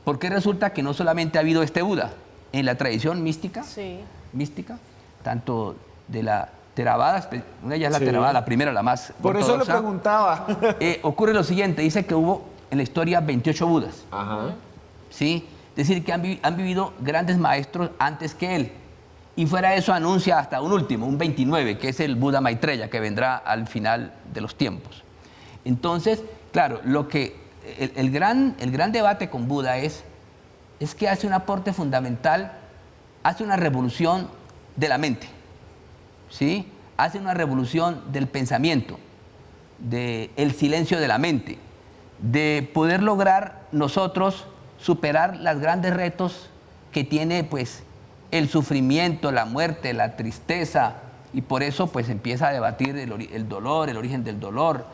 E: Porque resulta que no solamente ha habido este Buda, en la tradición mística, tanto de la Theravada, una de ellas es la Theravada, la primera, la más
A: Por eso lo
E: ortodoxa.
A: preguntaba.
E: Ocurre lo siguiente, dice que hubo en la historia 28 Budas.
A: Ajá.
E: ¿Sí? Es decir, que han vivido grandes maestros antes que él. Y fuera de eso anuncia hasta un último, un 29, que es el Buda Maitreya, que vendrá al final de los tiempos. Entonces, claro, el gran debate con Buda es que hace un aporte fundamental, hace una revolución de la mente, ¿sí? Hace una revolución del pensamiento, del silencio de la mente, de poder lograr nosotros superar los grandes retos que tiene, pues, el sufrimiento, la muerte, la tristeza, y por eso pues empieza a debatir el dolor, el origen del dolor,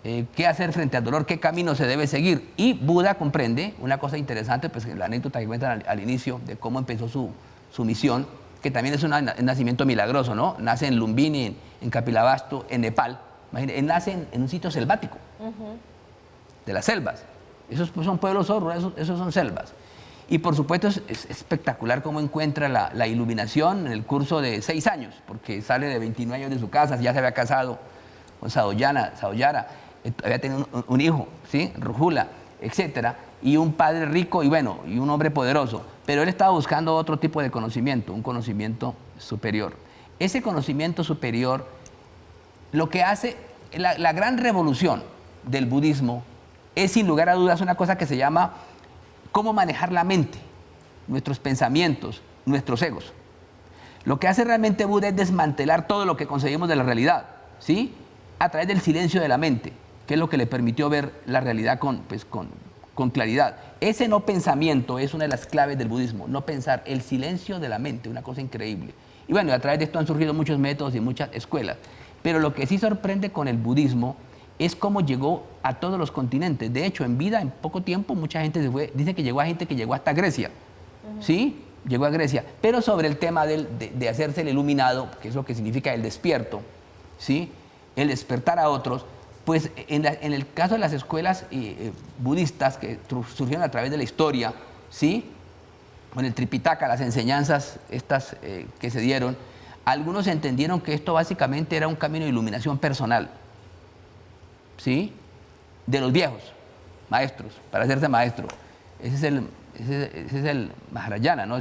E: qué hacer frente al dolor, qué camino se debe seguir. Y Buda comprende una cosa interesante, pues la anécdota que cuentan al inicio de cómo empezó su misión, que también es un nacimiento milagroso, ¿no? Nace en Lumbini, en Kapilavastu, en Nepal. Imagínense, él nace en un sitio selvático, de las selvas. Esos pues, son pueblos rurales, esos son selvas. Y por supuesto es espectacular cómo encuentra la iluminación en el curso de 6 años, porque sale de 29 años de su casa, ya se había casado con Saoyara, había tenido un hijo, ¿sí? Rujula, etcétera, y un padre rico y bueno, y un hombre poderoso. Pero él estaba buscando otro tipo de conocimiento, un conocimiento superior. Ese conocimiento superior, lo que hace, la gran revolución del budismo es sin lugar a dudas una cosa que se llama cómo manejar la mente, nuestros pensamientos, nuestros egos. Lo que hace realmente Buda es desmantelar todo lo que concebimos de la realidad, ¿sí? A través del silencio de la mente, que es lo que le permitió ver la realidad con claridad. Ese no pensamiento es una de las claves del budismo, no pensar, el silencio de la mente, una cosa increíble. Y bueno, a través de esto han surgido muchos métodos y muchas escuelas. Pero lo que sí sorprende con el budismo es cómo llegó a todos los continentes. De hecho, en vida, en poco tiempo, mucha gente se fue. Dice que llegó a gente que llegó hasta Grecia. ¿Sí? Llegó a Grecia. Pero sobre el tema de hacerse el iluminado, que es lo que significa el despierto, ¿sí? El despertar a otros, pues en el caso de las escuelas budistas que surgieron a través de la historia, ¿sí? Con el Tripitaka, las enseñanzas estas que se dieron, algunos entendieron que esto básicamente era un camino de iluminación personal, ¿sí? De los viejos maestros, para hacerse maestro. Ese es el Mahayana, ¿no?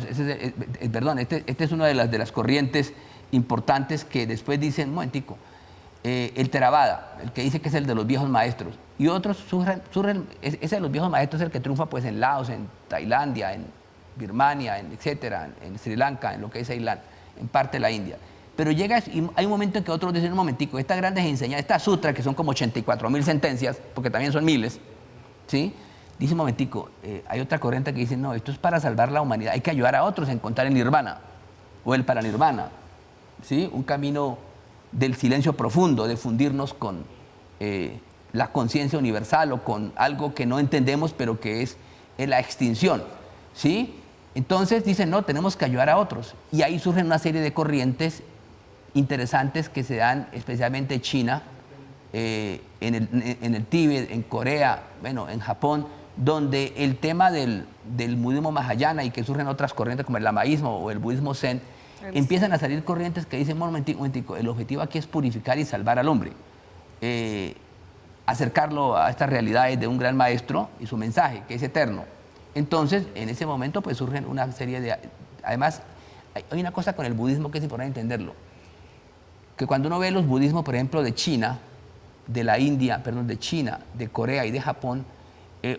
E: Perdón, este es una de las corrientes importantes que después dicen, un momentico, el Theravada, el que dice que es el de los viejos maestros. Y otros surgen ese de los viejos maestros es el que triunfa pues en Laos, en Tailandia, en Birmania, etcétera, en Sri Lanka, en lo que es Ceilán, en parte de la India. Pero llega y hay un momento en que otros dicen, un momentico, estas grandes enseñanzas, estas sutras, que son como 84,000 sentencias, porque también son miles, ¿sí? Dice un momentico, hay otra corriente que dice, no, esto es para salvar la humanidad, hay que ayudar a otros a encontrar el nirvana, o el paranirvana, ¿sí? Un camino del silencio profundo, de fundirnos con la conciencia universal o con algo que no entendemos, pero que es la extinción, ¿sí? Entonces dicen, no, tenemos que ayudar a otros. Y ahí surgen una serie de corrientes interesantes que se dan especialmente en China, en el Tíbet, en Corea, bueno, en Japón, donde el tema del budismo mahayana y que surgen otras corrientes como el lamaísmo o el budismo zen, empiezan a salir corrientes que dicen, momentico, el objetivo aquí es purificar y salvar al hombre. Acercarlo a estas realidades de un gran maestro y su mensaje, que es eterno. Entonces, en ese momento, pues surgen una serie de... Además, hay una cosa con el budismo que es importante entenderlo, que cuando uno ve los budismos, por ejemplo, de China, de la India, perdón, de China, de Corea y de Japón,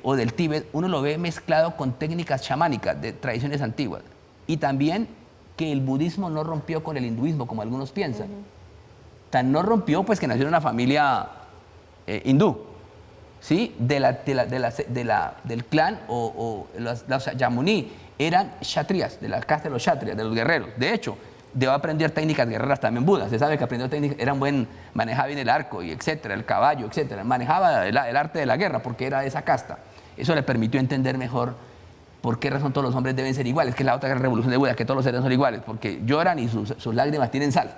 E: o del Tíbet, uno lo ve mezclado con técnicas chamánicas de tradiciones antiguas. Y también que el budismo no rompió con el hinduismo, como algunos piensan. Tan no rompió, pues, que nació en una familia hindú, ¿sí? Del clan o los Yamuni eran kshatriyas, de la casta de los kshatriyas, de los guerreros. De hecho, debo aprender técnicas guerreras también Buda. Se sabe que aprendió técnicas, manejaba bien el arco, y etcétera, el caballo, etcétera. Manejaba el arte de la guerra porque era de esa casta. Eso le permitió entender mejor por qué razón todos los hombres deben ser iguales, que es la otra gran revolución de Buda, que todos los seres son iguales, porque lloran y sus lágrimas tienen sal.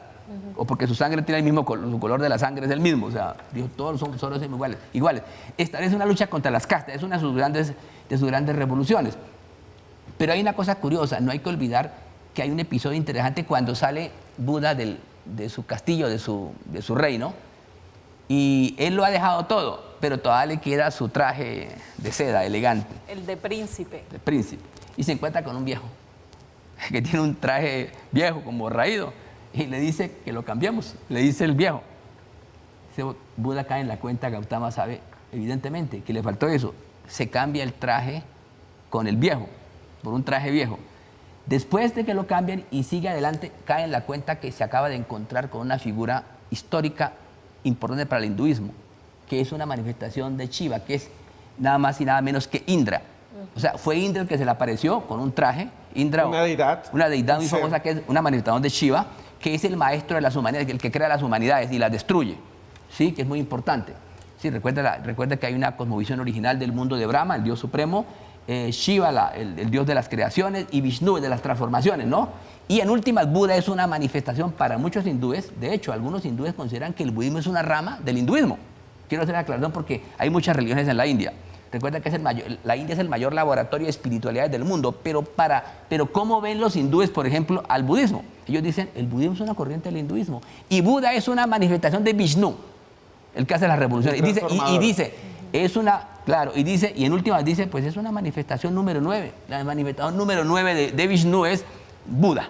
E: O porque su sangre tiene el mismo color, su color de la sangre es el mismo, o sea, dijo, todos son iguales. Esta es una lucha contra las castas, es una de sus grandes revoluciones. Pero hay una cosa curiosa, no hay que olvidar que hay un episodio interesante cuando sale Buda de su castillo, de su reino, y él lo ha dejado todo, pero todavía le queda su traje de seda elegante.
C: El de príncipe.
E: De príncipe. Y se encuentra con un viejo, que tiene un traje viejo, como raído, y le dice que lo cambiemos. Le dice el viejo. Buda cae en la cuenta, Gautama sabe, evidentemente, que le faltó eso. Se cambia el traje con el viejo, por un traje viejo. Después de que lo cambian y sigue adelante, cae en la cuenta que se acaba de encontrar con una figura histórica importante para el hinduismo, que es una manifestación de Shiva, que es nada más y nada menos que Indra. O sea, fue Indra el que se le apareció con un traje. Indra, una deidad muy famosa, que es una manifestación de Shiva, que es el maestro de las humanidades, el que crea las humanidades y las destruye, ¿sí? Que es muy importante. Sí, recuerda que hay una cosmovisión original del mundo de Brahma, el Dios supremo, Shiva, el Dios de las creaciones, y Vishnu, de las transformaciones, ¿no? Y en últimas, Buda es una manifestación para muchos hindúes. De hecho, algunos hindúes consideran que el budismo es una rama del hinduismo. Quiero hacer la aclaración porque hay muchas religiones en la India. Recuerda que la India es el mayor laboratorio de espiritualidades del mundo, pero ¿cómo ven los hindúes, por ejemplo, al budismo? Ellos dicen, el budismo es una corriente del hinduismo, y Buda es una manifestación de Vishnu, el que hace las revoluciones. Y en últimas dice, pues es una manifestación número 9. La manifestación número 9 de Vishnu es Buda,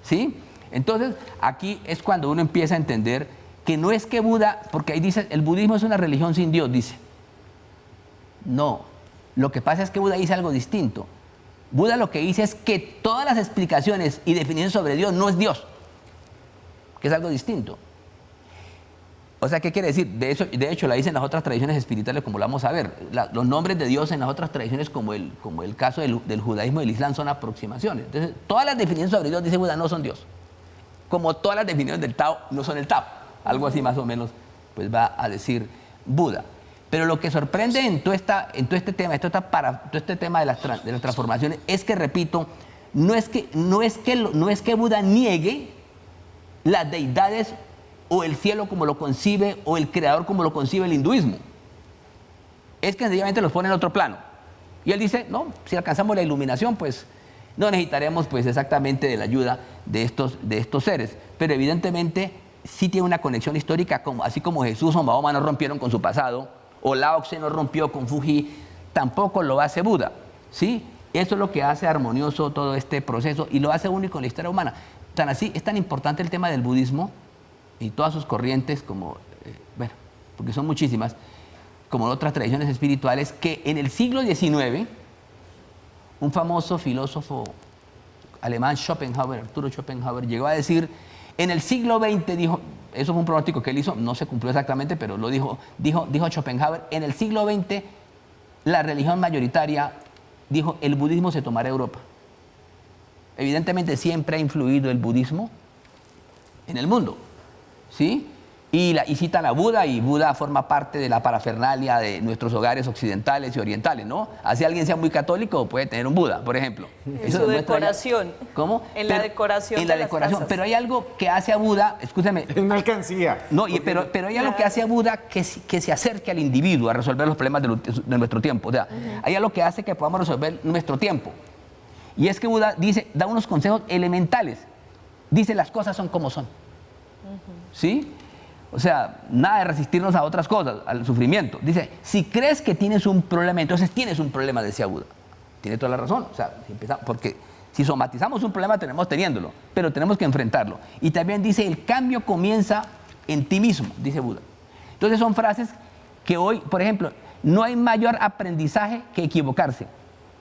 E: ¿sí? Entonces, aquí es cuando uno empieza a entender que no es que Buda, porque ahí dice, el budismo es una religión sin Dios, dice. No, lo que pasa es que Buda dice algo distinto. Buda lo que dice es que todas las explicaciones y definiciones sobre Dios no es Dios, que es algo distinto. O sea, ¿qué quiere decir? De hecho, la dicen las otras tradiciones espirituales, como lo vamos a ver. Los nombres de Dios en las otras tradiciones, como el caso del judaísmo y del islam, son aproximaciones. Entonces, todas las definiciones sobre Dios, dice Buda, no son Dios. Como todas las definiciones del Tao no son el Tao. Algo así más o menos, pues va a decir Buda. Pero lo que sorprende en todo este tema de las transformaciones es que, repito, no es que Buda niegue las deidades o el cielo como lo concibe o el creador como lo concibe el hinduismo. Es que sencillamente los pone en otro plano. Y él dice, no, si alcanzamos la iluminación, pues no necesitaremos pues exactamente de la ayuda de estos seres. Pero evidentemente sí tiene una conexión histórica, así como Jesús o Mahoma no rompieron con su pasado, o Lao Tse no rompió con Fuji, tampoco lo hace Buda, ¿sí? Eso es lo que hace armonioso todo este proceso y lo hace único en la historia humana. Tan así, es tan importante el tema del budismo y todas sus corrientes, como, porque son muchísimas, como otras tradiciones espirituales, que en el siglo XIX, un famoso filósofo alemán, Arturo Schopenhauer, llegó a decir, en el siglo XX, dijo, eso fue un pronóstico que él hizo, no se cumplió exactamente, pero lo dijo Schopenhauer, en el siglo XX, la religión mayoritaria, dijo, el budismo se tomará Europa. Evidentemente siempre ha influido el budismo en el mundo, ¿sí? Y citan a Buda, y Buda forma parte de la parafernalia de nuestros hogares occidentales y orientales, ¿no? Así alguien sea muy católico, puede tener un Buda, por ejemplo.
C: En su decoración.
E: ¿Cómo?
C: La decoración.
E: En la decoración. Pero hay algo que hace a Buda, escúchame.
A: Es una alcancía.
E: No, pero hay algo que hace a Buda que se acerque al individuo a resolver los problemas de nuestro tiempo. O sea, hay algo que hace que podamos resolver nuestro tiempo. Y es que Buda da unos consejos elementales. Dice, las cosas son como son. ¿Sí? O sea, nada de resistirnos a otras cosas, al sufrimiento. Dice, si crees que tienes un problema, entonces tienes un problema, decía Buda. Tiene toda la razón. O sea, porque si somatizamos un problema, tenemos teniéndolo, pero tenemos que enfrentarlo. Y también dice, el cambio comienza en ti mismo, dice Buda. Entonces son frases que hoy, por ejemplo, no hay mayor aprendizaje que equivocarse.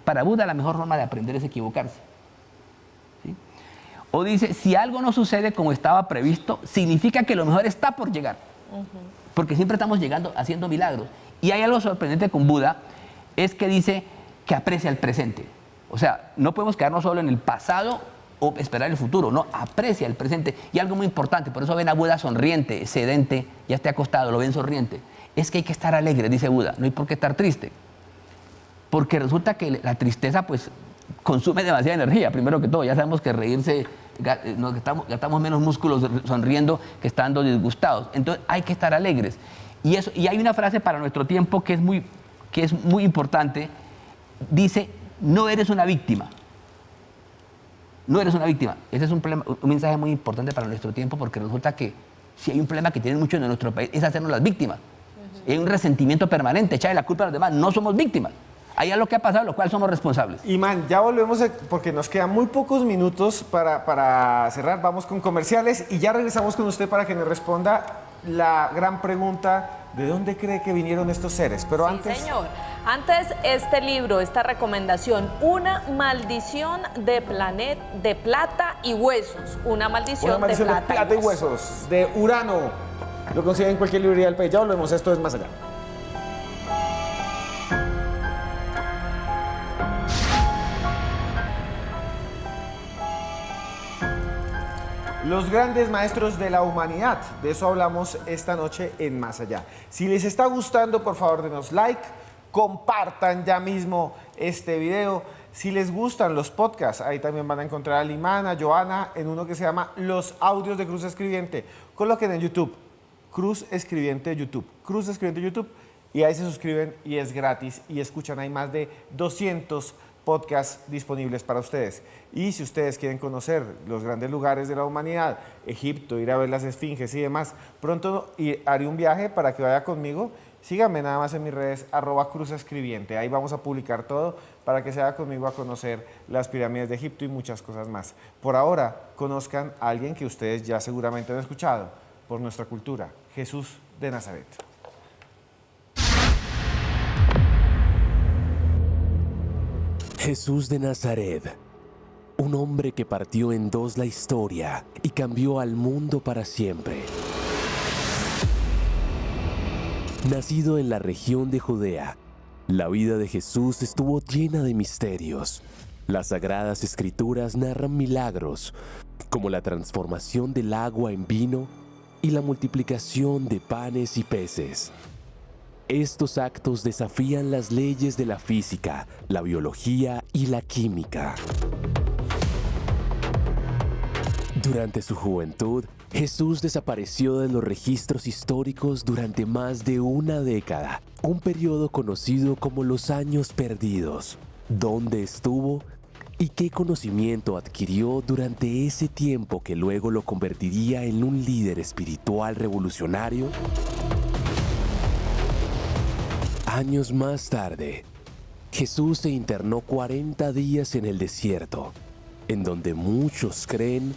E: Para Buda la mejor forma de aprender es equivocarse. ¿Sí? O dice, si algo no sucede como estaba previsto, significa que lo mejor está por llegar. Porque siempre estamos llegando, haciendo milagros. Y hay algo sorprendente con Buda, es que dice que aprecia el presente. O sea, no podemos quedarnos solo en el pasado o esperar el futuro, no, aprecia el presente. Y algo muy importante, por eso ven a Buda sonriente, sedente, ya esté acostado, lo ven sonriente. Es que hay que estar alegre, dice Buda, no hay por qué estar triste. Porque resulta que la tristeza, pues, consume demasiada energía, primero que todo. Ya sabemos que reírse, gastamos menos músculos sonriendo que estando disgustados. Entonces, hay que estar alegres. Y hay una frase para nuestro tiempo que es muy importante. Dice, no eres una víctima. No eres una víctima. Ese es un mensaje muy importante para nuestro tiempo, porque resulta que si hay un problema que tienen muchos en nuestro país es hacernos las víctimas. Hay un resentimiento permanente, echarle la culpa a los demás. No somos víctimas. Hay algo que ha pasado, lo cual somos responsables.
A: Imán, ya volvemos porque nos quedan muy pocos minutos para cerrar. Vamos con comerciales y ya regresamos con usted para que nos responda la gran pregunta: ¿de dónde cree que vinieron estos seres? Pero
C: sí,
A: antes...
C: señor. Antes, este libro, esta recomendación, Una maldición de plata y huesos. Una maldición de plata
A: y huesos, de Urano. Lo consiguen en cualquier librería del país. Ya volvemos, esto es Más Allá. Los grandes maestros de la humanidad, de eso hablamos esta noche en Más Allá. Si les está gustando, por favor, denos like, compartan ya mismo este video. Si les gustan los podcasts, ahí también van a encontrar a Limán, a Joana, en uno que se llama Los Audios de Cruz Escribiente. Coloquen en YouTube, Cruz Escribiente YouTube, Cruz Escribiente YouTube, y ahí se suscriben y es gratis y escuchan. Hay más de 200 podcasts disponibles para ustedes. Y si ustedes quieren conocer los grandes lugares de la humanidad, Egipto, ir a ver las esfinges y demás, pronto haré un viaje para que vaya conmigo. Síganme nada más en mis redes, @cruzescribiente. Ahí vamos a publicar todo para que se vaya conmigo a conocer las pirámides de Egipto y muchas cosas más. Por ahora, conozcan a alguien que ustedes ya seguramente han escuchado por nuestra cultura, Jesús de Nazaret.
D: Jesús de Nazaret, un hombre que partió en dos la historia y cambió al mundo para siempre. Nacido en la región de Judea, la vida de Jesús estuvo llena de misterios. Las Sagradas Escrituras narran milagros, como la transformación del agua en vino y la multiplicación de panes y peces. Estos actos desafían las leyes de la física, la biología y la química. Durante su juventud, Jesús desapareció de los registros históricos durante más de una década, un periodo conocido como los años perdidos. ¿Dónde estuvo y qué conocimiento adquirió durante ese tiempo que luego lo convertiría en un líder espiritual revolucionario? Años más tarde, Jesús se internó 40 días en el desierto, en donde muchos creen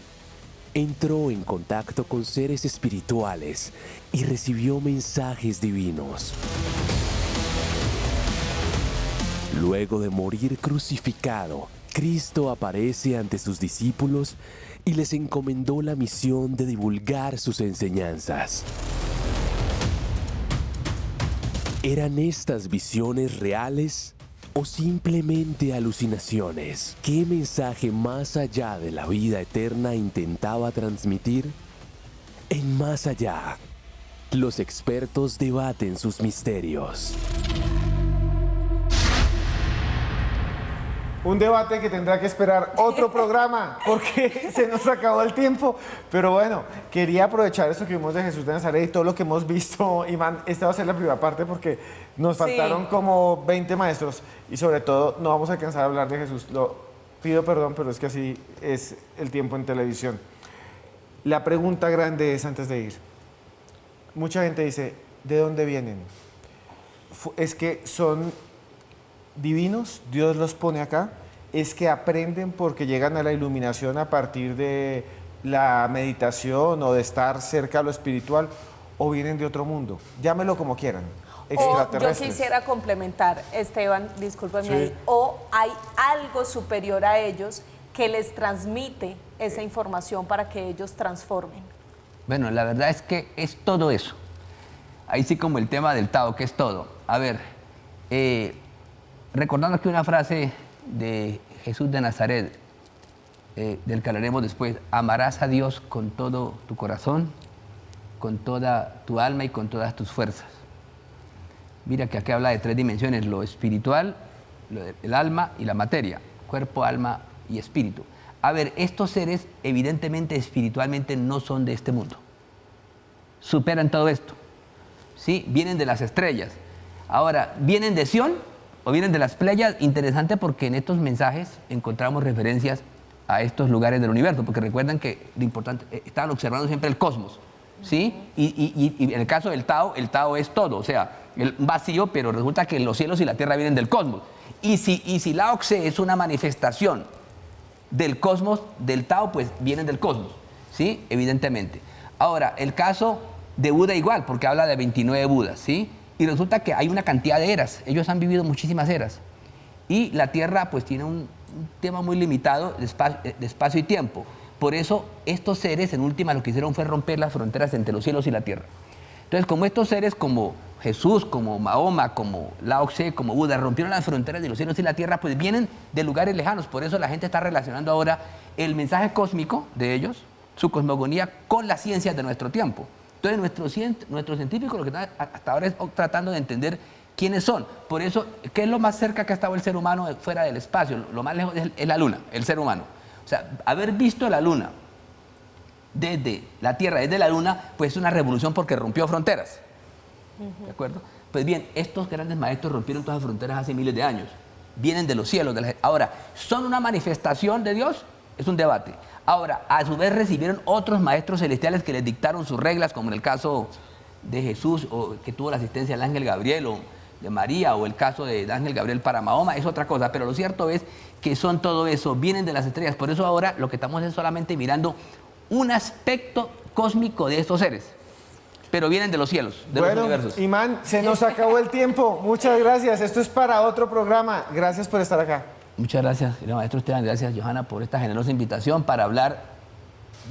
D: entró en contacto con seres espirituales y recibió mensajes divinos. Luego de morir crucificado, Cristo aparece ante sus discípulos y les encomendó la misión de divulgar sus enseñanzas. ¿Eran estas visiones reales o simplemente alucinaciones? ¿Qué mensaje más allá de la vida eterna intentaba transmitir? En Más Allá, los expertos debaten sus misterios.
A: Un debate que tendrá que esperar otro programa porque se nos acabó el tiempo. Pero bueno, quería aprovechar esto que vimos de Jesús de Nazaret y todo lo que hemos visto, Iván. Esta va a ser la primera parte porque nos faltaron como 20 maestros y sobre todo no vamos a alcanzar a hablar de Jesús. Lo pido perdón, pero es que así es el tiempo en televisión. La pregunta grande es antes de ir. Mucha gente dice, ¿de dónde vienen? ¿Es que son divinos? ¿Dios los pone acá? ¿Es que aprenden porque llegan a la iluminación a partir de la meditación o de estar cerca a lo espiritual? ¿O vienen de otro mundo? Llámelo como quieran.
C: O yo
A: Extraterrestres.
C: quisiera complementar, Esteban, discúlpeme
A: Sí.
C: ahí, o hay algo superior a ellos que les transmite esa información para que ellos transformen.
E: Bueno, la verdad es que es todo eso. Ahí sí como el tema del Tao, que es todo. A ver, recordando aquí una frase de Jesús de Nazaret, del que hablaremos después: amarás a Dios con todo tu corazón, con toda tu alma y con todas tus fuerzas. Mira que aquí habla de 3 dimensiones: lo espiritual, el alma y la materia, cuerpo, alma y espíritu. A ver, estos seres evidentemente espiritualmente no son de este mundo, superan todo esto, ¿sí? Vienen de las estrellas. Ahora, ¿vienen de Sión o vienen de las Pléyades? Interesante, porque en estos mensajes encontramos referencias a estos lugares del universo, porque recuerdan que lo importante, estaban observando siempre el cosmos, ¿sí? Y en el caso del Tao es todo, o sea, el vacío, pero resulta que los cielos y la tierra vienen del cosmos. Y si Lao Tse es una manifestación del cosmos, del Tao, pues vienen del cosmos, ¿sí? Evidentemente. Ahora, el caso de Buda igual, porque habla de 29 Budas, ¿sí? Y resulta que hay una cantidad de eras, ellos han vivido muchísimas eras. Y la Tierra pues tiene un tema muy limitado de espacio y tiempo. Por eso estos seres en última lo que hicieron fue romper las fronteras entre los cielos y la tierra. Entonces, como estos seres como Jesús, como Mahoma, como Lao Tse, como Buda, rompieron las fronteras de los cielos y la tierra, pues vienen de lugares lejanos. Por eso la gente está relacionando ahora el mensaje cósmico de ellos, su cosmogonía, con las ciencias de nuestro tiempo. Entonces, nuestros científicos lo que están hasta ahora es tratando de entender quiénes son. Por eso, ¿qué es lo más cerca que ha estado el ser humano fuera del espacio? Lo más lejos es la Luna, el ser humano. O sea, haber visto la Luna desde la Tierra, desde la Luna, pues es una revolución porque rompió fronteras. ¿De acuerdo? Pues bien, estos grandes maestros rompieron todas las fronteras hace miles de años. Vienen de los cielos. Ahora, ¿son una manifestación de Dios? Es un debate. Ahora, a su vez recibieron otros maestros celestiales que les dictaron sus reglas, como en el caso de Jesús, o que tuvo la asistencia del ángel Gabriel, o de María, o el caso del ángel Gabriel para Mahoma, es otra cosa. Pero lo cierto es que son todo eso, vienen de las estrellas. Por eso ahora lo que estamos es solamente mirando un aspecto cósmico de estos seres, pero vienen de los cielos, de los universos.
A: Imán, se nos acabó el tiempo. Muchas gracias. Esto es para otro programa. Gracias por estar acá.
E: Muchas gracias, maestro Esteban. Gracias, Johanna, por esta generosa invitación para hablar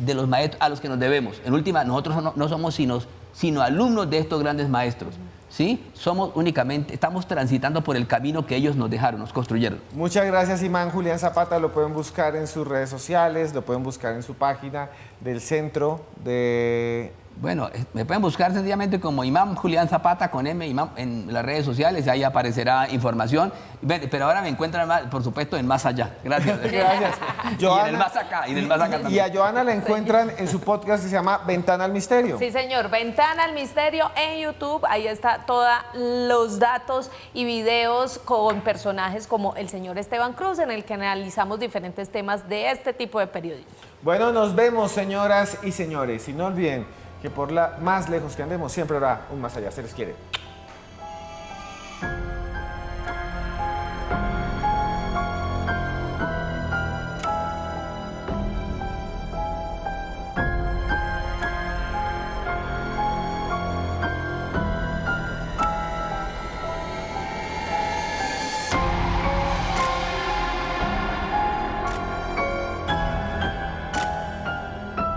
E: de los maestros a los que nos debemos. En última, nosotros no somos sino alumnos de estos grandes maestros, ¿sí? Estamos transitando por el camino que ellos nos dejaron, nos construyeron.
A: Muchas gracias, Imán Julián Zapata. Lo pueden buscar en sus redes sociales, lo pueden buscar en su página del centro de...
E: Bueno, me pueden buscar sencillamente como Imán Julián Zapata con M, Imán, en las redes sociales, ahí aparecerá información. Pero ahora me encuentran, por supuesto, en Más Allá. Gracias.
A: Gracias.
E: Y en el Más Acá, también.
A: Y a Johanna la encuentran en su podcast que se llama Ventana al Misterio.
C: Sí, señor. Ventana al Misterio en YouTube. Ahí está todos los datos y videos con personajes como el señor Esteban Cruz, en el que analizamos diferentes temas de este tipo de periodismo.
A: Bueno, nos vemos, señoras y señores. Y no olviden que por la más lejos que andemos, siempre habrá un más allá. Se les quiere.